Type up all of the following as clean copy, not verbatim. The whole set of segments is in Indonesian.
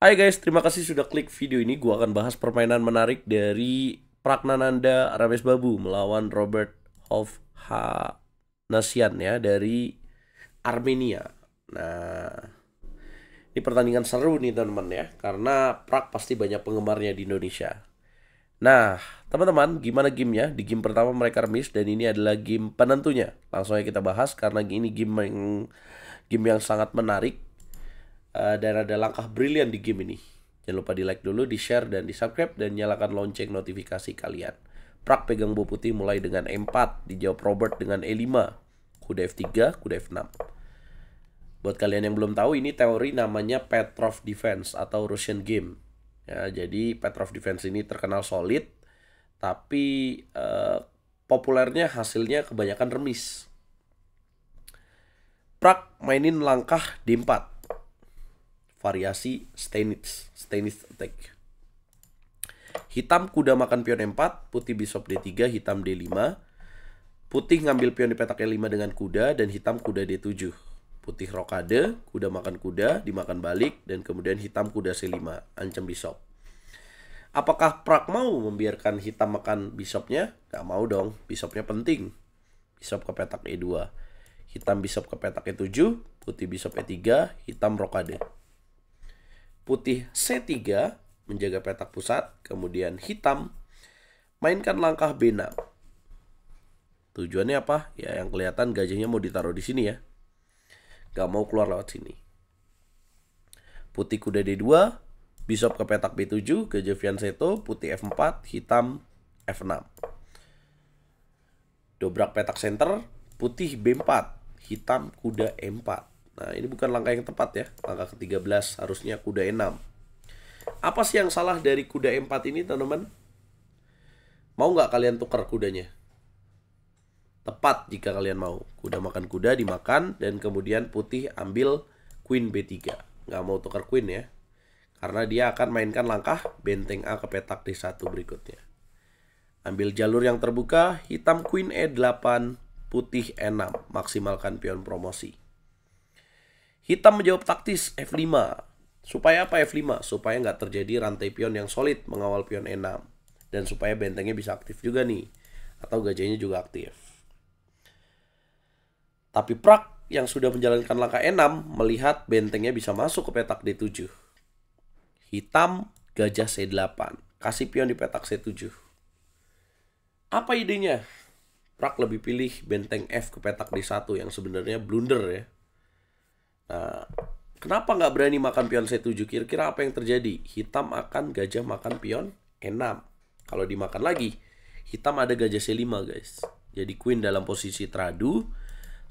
Hai guys, terima kasih sudah klik video ini. Gua akan bahas permainan menarik dari Pragnananda Ramesbabu melawan Robert Hovhannisyan ya dari Armenia. Nah, ini pertandingan seru nih teman-teman ya, karena Prag pasti banyak penggemarnya di Indonesia. Nah, teman-teman, gimana gamenya? Di game pertama mereka remis dan ini adalah game penentunya. Langsung aja kita bahas karena ini game yang sangat menarik. Dan ada langkah brilian di game ini. Jangan lupa di like dulu, di share, dan di subscribe, dan nyalakan lonceng notifikasi kalian. Prag pegang bola putih mulai dengan E4, dijawab Robert dengan E5, kuda F3, kuda F6. Buat kalian yang belum tahu, ini teori namanya Petrov Defense atau Russian Game. Ya, jadi Petrov Defense ini terkenal solid, tapi populernya hasilnya kebanyakan remis. Prag mainin langkah D4. Variasi Steinitz attack. Hitam kuda makan pion E4, putih bishop D3, hitam D5. Putih ngambil pion di petak E5 dengan kuda dan hitam kuda D7. Putih rokade, kuda makan kuda, dimakan balik, dan kemudian hitam kuda C5, ancam bishop. Apakah Prag mau membiarkan hitam makan bishopnya? Gak mau dong, bishopnya penting. Bishop ke petak E2. Hitam bishop ke petak E7, putih bishop E3, hitam rokade. Putih C3 menjaga petak pusat, kemudian hitam mainkan langkah B6. Tujuannya apa? Ya yang kelihatan gajahnya mau ditaruh di sini ya. Gak mau keluar lewat sini. Putih kuda D2, bishop ke petak B7, gajah fianchetto, putih F4, hitam F6. Dobrak petak center, putih B4, hitam kuda E4. Nah, ini bukan langkah yang tepat ya. Langkah ke-13 harusnya kuda E6. Apa sih yang salah dari kuda E4 ini, teman-teman? Mau nggak kalian tukar kudanya? Tepat jika kalian mau. Kuda makan kuda, dimakan, dan kemudian putih ambil queen B3. Nggak mau tukar queen ya. Karena dia akan mainkan langkah benteng A ke petak D1 berikutnya. Ambil jalur yang terbuka, hitam queen E8, putih E6. Maksimalkan pion promosi. Hitam menjawab taktis F5. Supaya apa F5? Supaya nggak terjadi rantai pion yang solid mengawal pion E6. Dan supaya bentengnya bisa aktif juga nih. Atau gajahnya juga aktif. Tapi Prag yang sudah menjalankan langkah E6 melihat bentengnya bisa masuk ke petak D7. Hitam gajah C8. Kasih pion di petak C7. Apa idenya? Prag lebih pilih benteng F ke petak D1 yang sebenarnya blunder ya. Nah, kenapa nggak berani makan pion C7? Kira-kira apa yang terjadi? Hitam akan gajah makan pion E6. Kalau dimakan lagi, hitam ada gajah C5 guys. Jadi queen dalam posisi teradu.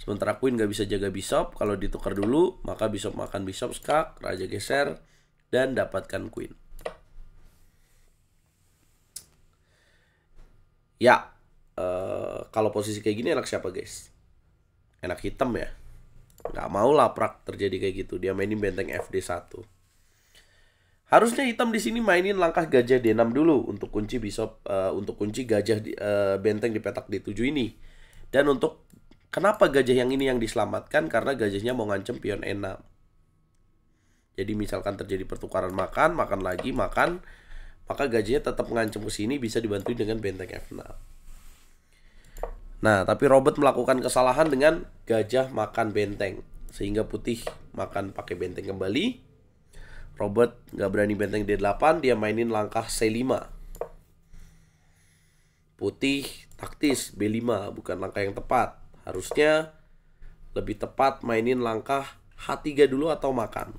Sementara queen nggak bisa jaga bishop. Kalau ditukar dulu, maka bishop makan bishop skak, raja geser, dan dapatkan queen. Ya, kalau posisi kayak gini enak siapa guys? Enak hitam ya. Nggak mau lah Prag terjadi kayak gitu. Dia mainin benteng FD1. Harusnya hitam di sini mainin langkah gajah D6 dulu untuk kunci bishop, untuk kunci gajah benteng di petak D7 ini. Dan untuk kenapa gajah yang ini yang diselamatkan? Karena gajahnya mau ngancem pion E6. Jadi misalkan terjadi pertukaran makan lagi, makan, maka gajahnya tetap ngancem ke sini, bisa dibantu dengan benteng F6. Nah, tapi Robert melakukan kesalahan dengan gajah makan benteng. Sehingga putih makan pakai benteng kembali. Robert nggak berani benteng D8, dia mainin langkah C5. Putih taktis B5, bukan langkah yang tepat. Harusnya lebih tepat mainin langkah H3 dulu atau makan.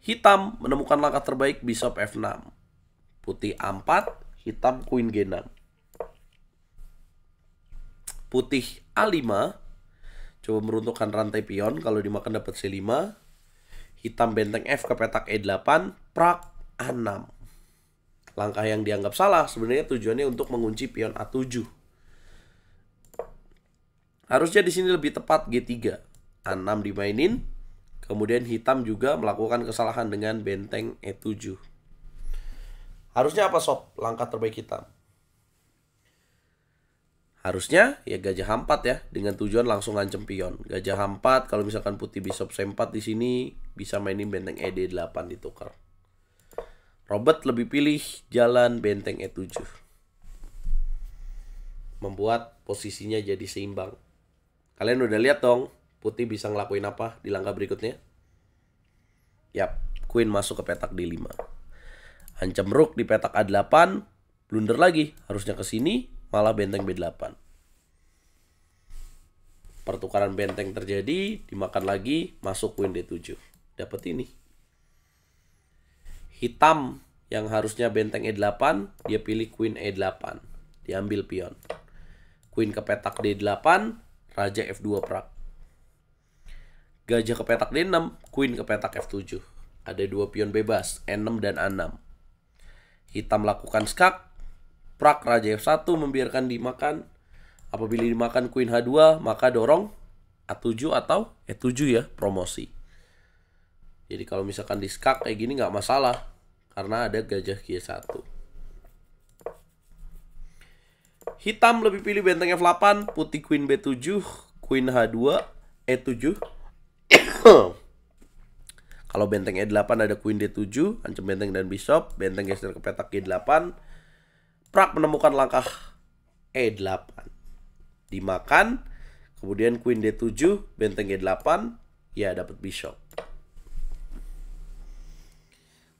Hitam menemukan langkah terbaik bishop F6. Putih A4, hitam queen G6. Putih A5, coba meruntuhkan rantai pion. Kalau dimakan dapat C5. Hitam benteng F ke petak E8, Prag A6. Langkah yang dianggap salah sebenarnya tujuannya untuk mengunci pion A7. Harusnya di sini lebih tepat G3. A6 dimainin. Kemudian hitam juga melakukan kesalahan dengan benteng E7. Harusnya apa sob? Langkah terbaik hitam. Harusnya ya gajah H4 ya, dengan tujuan langsung ngancem pion. Gajah H4, kalau misalkan putih bishop C4 di sini bisa mainin benteng ED8 ditukar. Robert lebih pilih jalan benteng E7. Membuat posisinya jadi seimbang. Kalian udah lihat dong, putih bisa ngelakuin apa di langkah berikutnya? Yap, queen masuk ke petak D5. Ancam rook di petak A8, blunder lagi, harusnya ke sini, malah benteng B8. Pertukaran benteng terjadi, dimakan lagi, masuk queen D7. Dapat ini. Hitam yang harusnya benteng E8, dia pilih queen E8. Diambil pion. Queen ke petak D8, raja F2 prak. Gajah ke petak D6, queen ke petak F7. Ada dua pion bebas, E6 dan A6. Hitam lakukan skak, prak raja F1 membiarkan dimakan. Apabila dimakan queen H2, maka dorong A7 atau E7 ya, promosi. Jadi kalau misalkan di skak kayak gini nggak masalah, karena ada gajah G1. Hitam lebih pilih benteng F8, putih queen B7, queen H2, E7. Kalau benteng E8 ada queen D7, ancam benteng dan bishop, benteng geser ke petak G8. Prak menemukan langkah E8. Dimakan, kemudian queen D7, benteng G8, ya dapat bishop.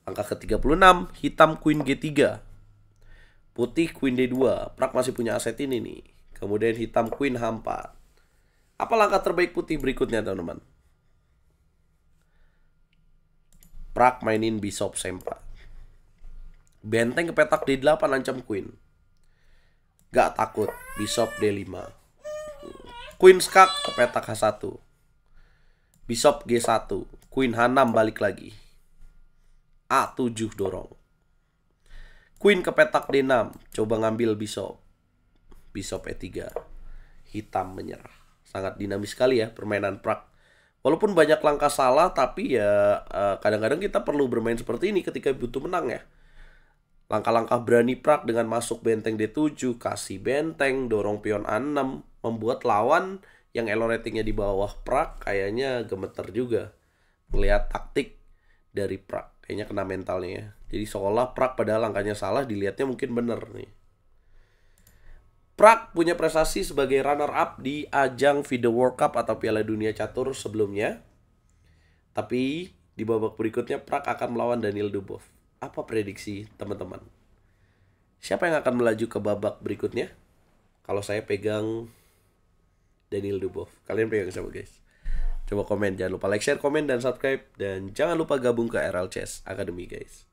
Langkah ke-36, hitam queen G3. Putih queen D2, Prak masih punya aset ini nih. Kemudian hitam queen H4. Apa langkah terbaik putih berikutnya teman-teman? Prak mainin bishop C4. Benteng ke petak D8 ancam queen. Gak takut, bishop D5. Queen skak ke petak H1. Bishop G1, queen H6 balik lagi. A7 dorong. Queen ke petak D6, coba ngambil bishop. Bishop E3. Hitam menyerah. Sangat dinamis sekali ya permainan Prak. Walaupun banyak langkah salah, tapi ya kadang-kadang kita perlu bermain seperti ini ketika butuh menang ya. Langkah-langkah berani Prak dengan masuk benteng D7, kasih benteng, dorong pion A6, membuat lawan yang elo ratingnya di bawah Prak kayaknya gemeter juga. Melihat taktik dari Prak, kayaknya kena mentalnya ya. Jadi seolah Prak pada langkahnya salah, dilihatnya mungkin bener nih. Prak punya prestasi sebagai runner-up di ajang FIDE World Cup atau Piala Dunia Catur sebelumnya. Tapi di babak berikutnya Prak akan melawan Daniil Dubov. Apa prediksi teman-teman? Siapa yang akan melaju ke babak berikutnya? Kalau saya pegang Daniil Dubov. Kalian pegang siapa guys? Coba komen, jangan lupa like, share, komen, dan subscribe. Dan jangan lupa gabung ke RL Chess Academy guys.